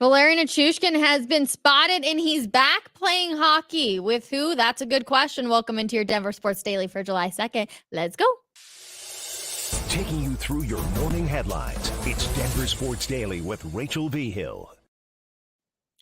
Val Nichushkin has been spotted and he's back playing hockey. With who? That's a good question. Welcome into your Denver Sports Daily for July 2nd. Let's go. Taking you through your morning headlines, it's Denver Sports Daily with Rachel Vigil.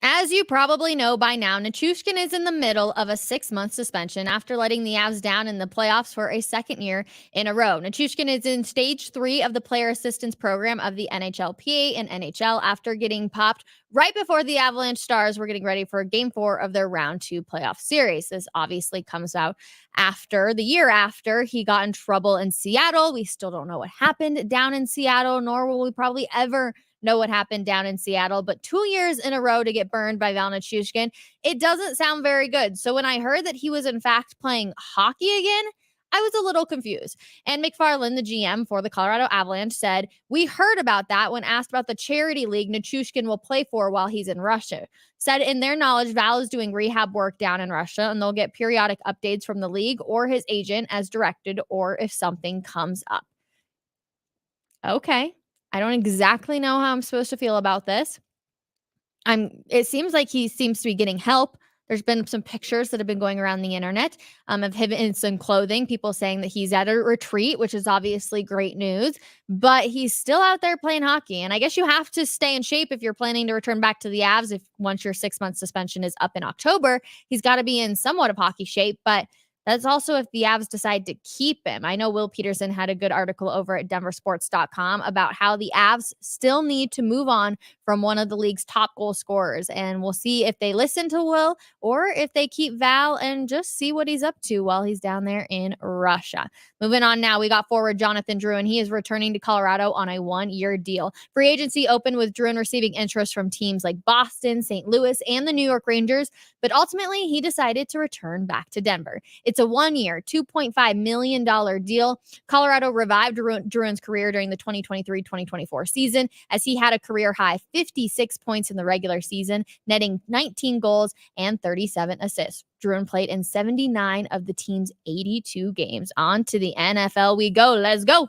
As you probably know by now, Nichushkin is in the middle of a 6-month suspension after letting the Avs down in the playoffs for a second year in a row. Nichushkin is in stage 3 of the player assistance program of the NHLPA and NHL after getting popped right before the Avalanche Stars were getting ready for Game 4 of their Round 2 playoff series. This obviously comes out after the year after he got in trouble in Seattle. We still don't know what happened down in Seattle, nor will we probably ever know what happened down in Seattle, but 2 years in a row to get burned by Val Nichushkin, it doesn't sound very good. So when I heard that he was in fact playing hockey again, I was a little confused. And McFarland, the GM for the Colorado Avalanche, said, "We heard about that when asked about the charity league Nichushkin will play for while he's in Russia. Said in their knowledge, Val is doing rehab work down in Russia, and they'll get periodic updates from the league or his agent as directed or if something comes up." Okay. I don't exactly know how I'm supposed to feel about this. It seems like he seems to be getting help. There's been some pictures that have been going around the internet of him in some clothing, people saying that he's at a retreat, which is obviously great news, but he's still out there playing hockey. And I guess you have to stay in shape if you're planning to return back to the Avs. If once your 6-month suspension is up in October, he's got to be in somewhat of hockey shape, but that's also if the Avs decide to keep him. I know Will Peterson had a good article over at denversports.com about how the Avs still need to move on from one of the league's top goal scorers. And we'll see if they listen to Will or if they keep Val and just see what he's up to while he's down there in Russia. Moving on now, we got forward Jonathan Drouin. He is returning to Colorado on a 1-year deal. Free agency opened with Drouin receiving interest from teams like Boston, St. Louis, and the New York Rangers, but ultimately he decided to return back to Denver. It's a 1-year, $2.5 million deal. Colorado revived Drouin's career during the 2023-2024 season as he had a career-high 56 points in the regular season, netting 19 goals and 37 assists. Drouin played in 79 of the team's 82 games. On to the NFL we go. Let's go.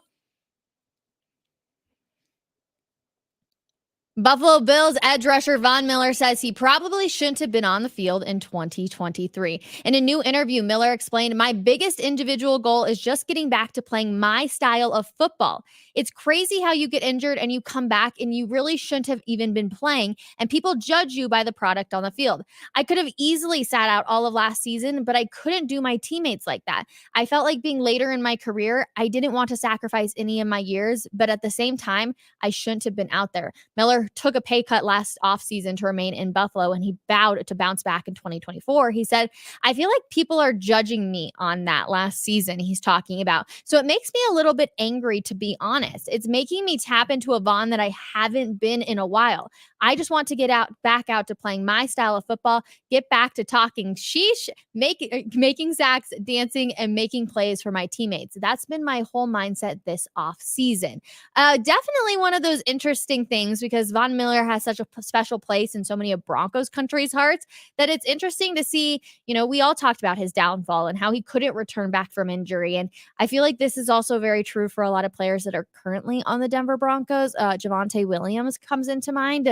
Buffalo Bills edge rusher Von Miller says he probably shouldn't have been on the field in 2023. In a new interview, Miller explained, "My biggest individual goal is just getting back to playing my style of football. It's crazy how you get injured and you come back and you really shouldn't have even been playing, and people judge you by the product on the field. I could have easily sat out all of last season, but I couldn't do my teammates like that. I felt like being later in my career, I didn't want to sacrifice any of my years, but at the same time, I shouldn't have been out there." Miller took a pay cut last offseason to remain in Buffalo, and he vowed to bounce back in 2024. He said, "I feel like people are judging me on that last season," he's talking about. "So it makes me a little bit angry, to be honest. It's making me tap into a Vaughn that I haven't been in a while. I just want to get back out to playing my style of football, get back to talking sheesh, making sacks, dancing, and making plays for my teammates. That's been my whole mindset this offseason." Definitely one of those interesting things because Von Miller has such a special place in so many of Broncos country's hearts that it's interesting to see, we all talked about his downfall and how he couldn't return back from injury. And I feel like this is also very true for a lot of players that are currently on the Denver Broncos. Javonte Williams comes into mind.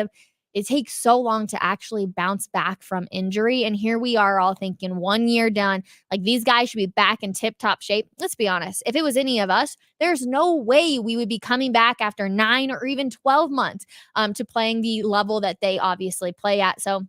It takes so long to actually bounce back from injury. And here we are all thinking 1 year done. Like these guys should be back in tip-top shape. Let's be honest. If it was any of us, there's no way we would be coming back after 9 or even 12 months to playing the level that they obviously play at. So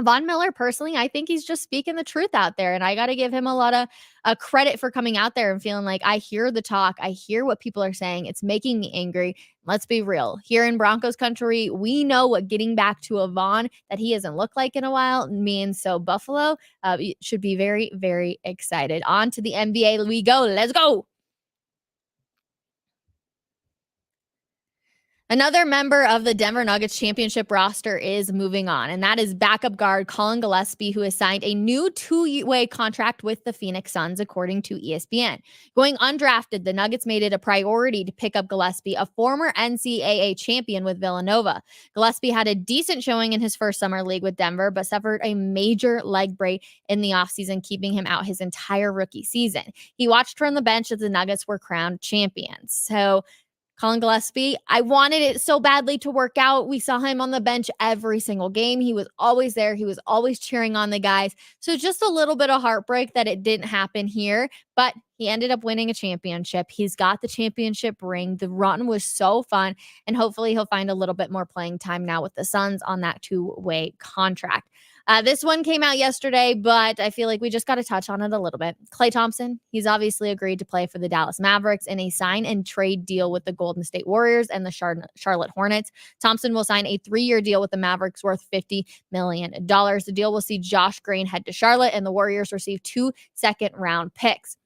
Von Miller, personally, I think he's just speaking the truth out there. And I got to give him a lot of credit for coming out there and feeling like I hear the talk. I hear what people are saying. It's making me angry. Let's be real. Here in Broncos country, we know what getting back to a Vaughn that he hasn't looked like in a while means. So Buffalo should be very, very excited. On to the NBA we go. Let's go. Another member of the Denver Nuggets championship roster is moving on, and that is backup guard Colin Gillespie, who has signed a new 2-way contract with the Phoenix Suns, according to ESPN. Going undrafted, the Nuggets made it a priority to pick up Gillespie, a former NCAA champion with Villanova. Gillespie had a decent showing in his first summer league with Denver, but suffered a major leg break in the offseason, keeping him out his entire rookie season. He watched from the bench as the Nuggets were crowned champions. So Colin Gillespie, I wanted it so badly to work out. We saw him on the bench every single game. He was always there. He was always cheering on the guys. So just a little bit of heartbreak that it didn't happen here, but he ended up winning a championship. He's got the championship ring. The run was so fun, and hopefully he'll find a little bit more playing time now with the Suns on that two-way contract. This one came out yesterday, but I feel like we just got to touch on it a little bit. Klay Thompson, he's obviously agreed to play for the Dallas Mavericks in a sign and trade deal with the Golden State Warriors and the Charlotte Hornets. Thompson will sign a 3-year deal with the Mavericks worth $50 million. The deal will see Josh Green head to Charlotte, and the Warriors receive 2 second-round picks.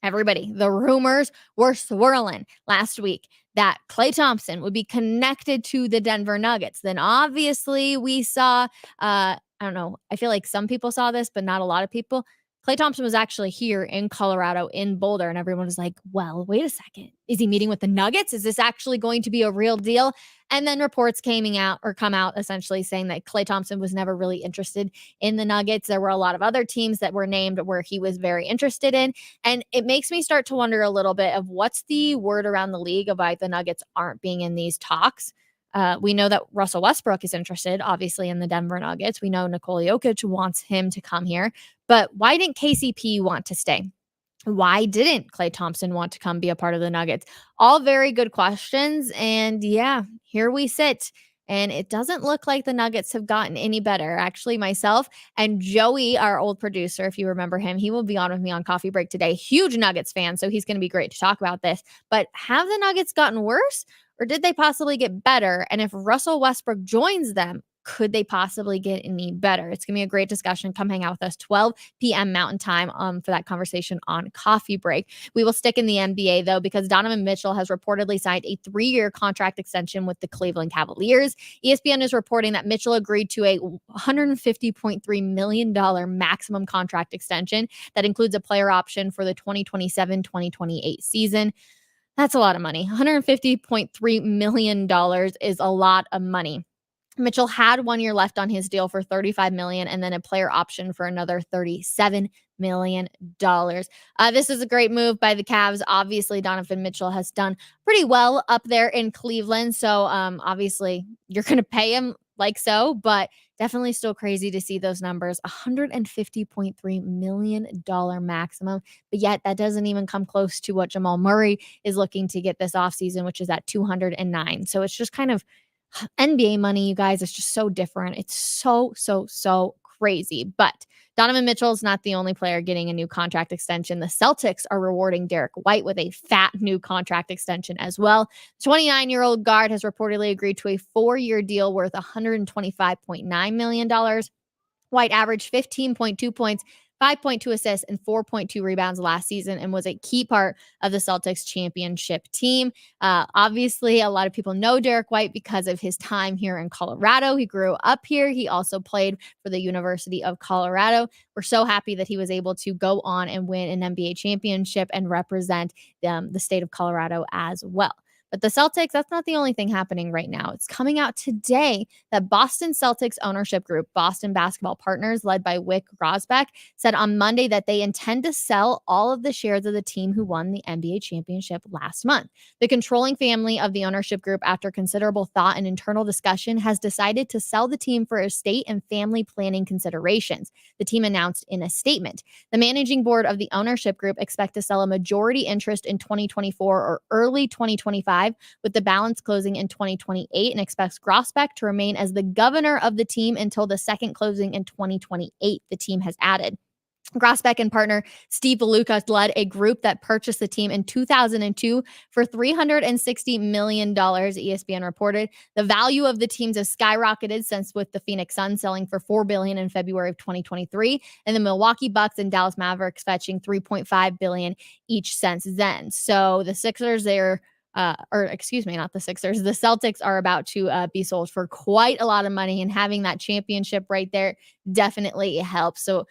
Everybody, the rumors were swirling last week that Klay Thompson would be connected to the Denver Nuggets. Then obviously we saw, I don't know, I feel like some people saw this, but not a lot of people. Klay Thompson was actually here in Colorado in Boulder, and everyone was like, well, wait a second. Is he meeting with the Nuggets? Is this actually going to be a real deal? And then reports come out essentially saying that Klay Thompson was never really interested in the Nuggets. There were a lot of other teams that were named where he was very interested in. And it makes me start to wonder a little bit of what's the word around the league of why the Nuggets aren't being in these talks. We know that Russell Westbrook is interested, obviously, in the Denver Nuggets. We know Nikola Jokic wants him to come here. But why didn't KCP want to stay? Why didn't Klay Thompson want to come be a part of the Nuggets? All very good questions. And yeah, here we sit. And it doesn't look like the Nuggets have gotten any better. Actually, myself and Joey, our old producer, if you remember him, he will be on with me on Coffee Break today. Huge Nuggets fan, so he's going to be great to talk about this. But have the Nuggets gotten worse, or did they possibly get better? And if Russell Westbrook joins them, could they possibly get any better? It's going to be a great discussion. Come hang out with us 12 p.m. Mountain Time for that conversation on Coffee Break. We will stick in the NBA, though, because Donovan Mitchell has reportedly signed a 3-year contract extension with the Cleveland Cavaliers. ESPN is reporting that Mitchell agreed to a $150.3 million maximum contract extension that includes a player option for the 2027-2028 season. That's a lot of money. $150.3 million is a lot of money. Mitchell had 1 year left on his deal for $35 million and then a player option for another $37 million. This is a great move by the Cavs. Obviously, Donovan Mitchell has done pretty well up there in Cleveland. So obviously, you're going to pay him like so, but definitely still crazy to see those numbers. $150.3 million maximum. But yet that doesn't even come close to what Jamal Murray is looking to get this offseason, which is at 209. So it's just kind of NBA money, you guys. It's just so different. It's so crazy. But Donovan Mitchell is not the only player getting a new contract extension. The Celtics are rewarding Derek White with a fat new contract extension as well. 29-year-old guard has reportedly agreed to a 4-year deal worth $125.9 million. White averaged 15.2 points, 5.2 assists, and 4.2 rebounds last season and was a key part of the Celtics championship team. Obviously, a lot of people know Derek White because of his time here in Colorado. He grew up here. He also played for the University of Colorado. We're so happy that he was able to go on and win an NBA championship and represent the state of Colorado as well. But the Celtics, that's not the only thing happening right now. It's coming out today that Boston Celtics ownership group, Boston Basketball Partners, led by Wyc Grousbeck, said on Monday that they intend to sell all of the shares of the team who won the NBA championship last month. The controlling family of the ownership group, after considerable thought and internal discussion, has decided to sell the team for estate and family planning considerations, the team announced in a statement. The managing board of the ownership group expect to sell a majority interest in 2024 or early 2025, with the balance closing in 2028, and expects Grousbeck to remain as the governor of the team until the second closing in 2028, the team has added. Grousbeck and partner Steve Valukas led a group that purchased the team in 2002 for $360 million, ESPN reported. The value of the teams has skyrocketed since, with the Phoenix Suns selling for $4 billion in February of 2023, and the Milwaukee Bucks and Dallas Mavericks fetching $3.5 billion each since then. So the Sixers, not the Sixers, the Celtics are about to be sold for quite a lot of money, and having that championship right there definitely helps. So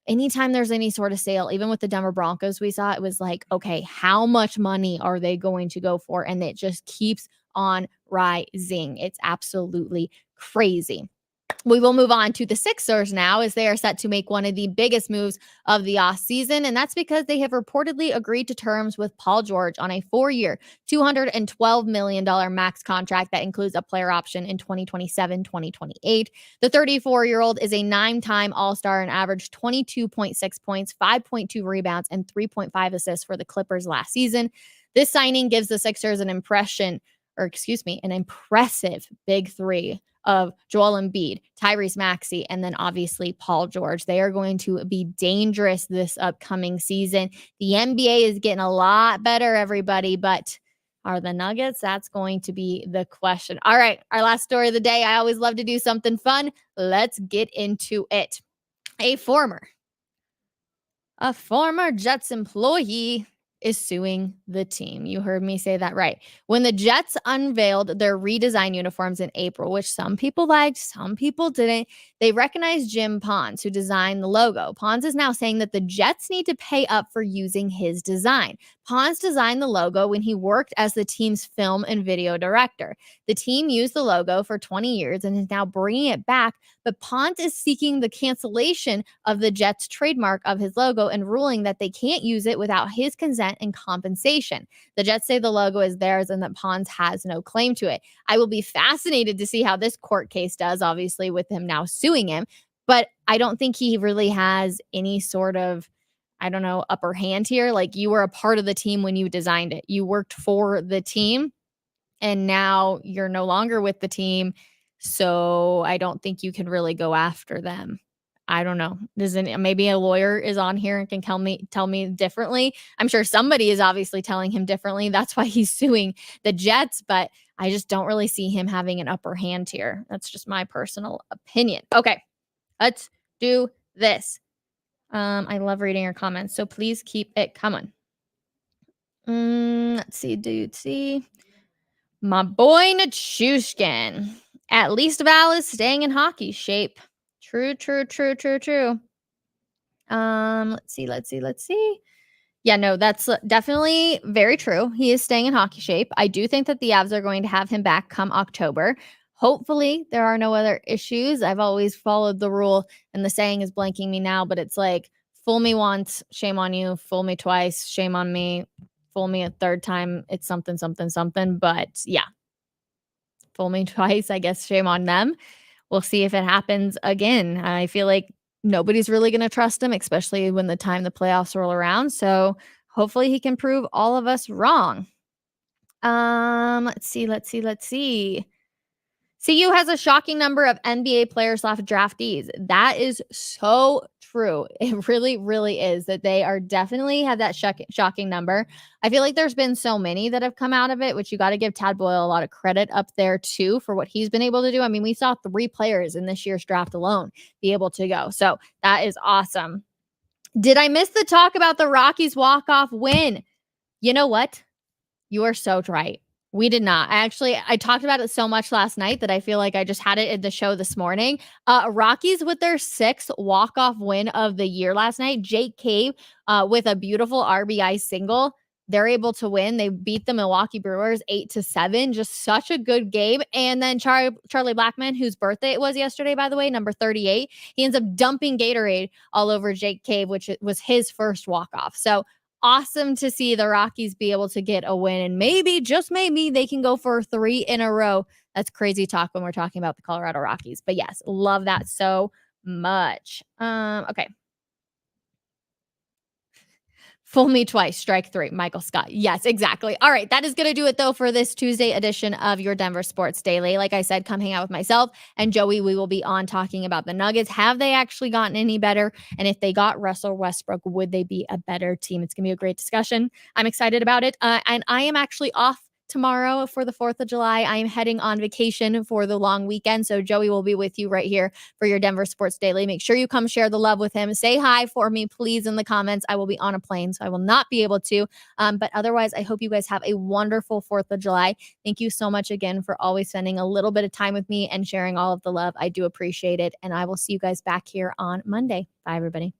anytime there's any sort of sale, even with the Denver Broncos, we saw it was like, okay, how much money are they going to go for? And it just keeps on rising. It's absolutely crazy. We will move on to the Sixers now, as they are set to make one of the biggest moves of the offseason, and that's because they have reportedly agreed to terms with Paul George on a 4-year, $212 million max contract that includes a player option in 2027-2028. The 34-year-old is a 9-time All-Star and averaged 22.6 points, 5.2 rebounds, and 3.5 assists for the Clippers last season. This signing gives the Sixers an impressive big three of Joel Embiid, Tyrese Maxey, and then obviously Paul George. They are going to be dangerous this upcoming season. The NBA is getting a lot better, everybody, but are the Nuggets? That's going to be the question. All right, our last story of the day. I always love to do something fun. Let's get into it. A former Jets employee is suing the team. You heard me say that right. When the Jets unveiled their redesigned uniforms in April, which some people liked, some people didn't, they recognized Jim Pons, who designed the logo. Pons is now saying that the Jets need to pay up for using his design. Pons designed the logo when he worked as the team's film and video director. The team used the logo for 20 years and is now bringing it back, but Pons is seeking the cancellation of the Jets' trademark of his logo and ruling that they can't use it without his consent and compensation. The Jets say the logo is theirs and that Pons has no claim to it. I will be fascinated to see how this court case does, obviously, with him now suing him, but I don't think he really has any sort of, upper hand here. Like, you were a part of the team when you designed it. You worked for the team, and now you're no longer with the team. So I don't think you can really go after them. I don't know. Maybe a lawyer is on here and can tell me differently. I'm sure somebody is obviously telling him differently. That's why he's suing the Jets, but I just don't really see him having an upper hand here. That's just my personal opinion. Okay, let's do this. I love reading your comments, so please keep it coming. Let's see, dude. My boy Nichushkin. At least Val is staying in hockey shape. True. Let's see. Yeah, no, that's definitely very true. He is staying in hockey shape. I do think that the Avs are going to have him back come October. Hopefully, there are no other issues. I've always followed the rule, and the saying is blanking me now, but it's like, fool me once, shame on you. Fool me twice, shame on me. Fool me a third time, it's something. But yeah, fool me twice, I guess shame on them. We'll see if it happens again. I feel like nobody's really going to trust him, especially when the playoffs roll around. So hopefully he can prove all of us wrong. Let's see. CU has a shocking number of NBA players / draftees. That is so true. It really, really is that they are definitely have that shocking number. I feel like there's been so many that have come out of it, which you got to give Tad Boyle a lot of credit up there too for what he's been able to do. I mean, we saw 3 players in this year's draft alone be able to go. So that is awesome. Did I miss the talk about the Rockies walk-off win? You know what? You are so right. We did not. I talked about it so much last night that I feel like I just had it in the show this morning. Rockies with their 6th walk-off win of the year last night. Jake Cave with a beautiful RBI single. They're able to win. They beat the Milwaukee Brewers 8-7. Just such a good game. And then Charlie Blackmon, whose birthday it was yesterday, by the way, number 38, he ends up dumping Gatorade all over Jake Cave, which was his first walk-off. So awesome to see the Rockies be able to get a win, and maybe, just maybe, they can go for 3 in a row. That's crazy talk when we're talking about the Colorado Rockies. But yes, love that so much. Okay. Fool me twice, strike 3. Michael Scott. Yes, exactly. All right. That is going to do it, though, for this Tuesday edition of your Denver Sports Daily. Like I said, come hang out with myself and Joey. We will be on talking about the Nuggets. Have they actually gotten any better? And if they got Russell Westbrook, would they be a better team? It's going to be a great discussion. I'm excited about it. And I am actually off tomorrow for the 4th of July. I am heading on vacation for the long weekend. So Joey will be with you right here for your Denver Sports Daily. Make sure you come share the love with him. Say hi for me, please, in the comments. I will be on a plane, so I will not be able to. But otherwise, I hope you guys have a wonderful 4th of July. Thank you so much again for always spending a little bit of time with me and sharing all of the love. I do appreciate it. And I will see you guys back here on Monday. Bye, everybody.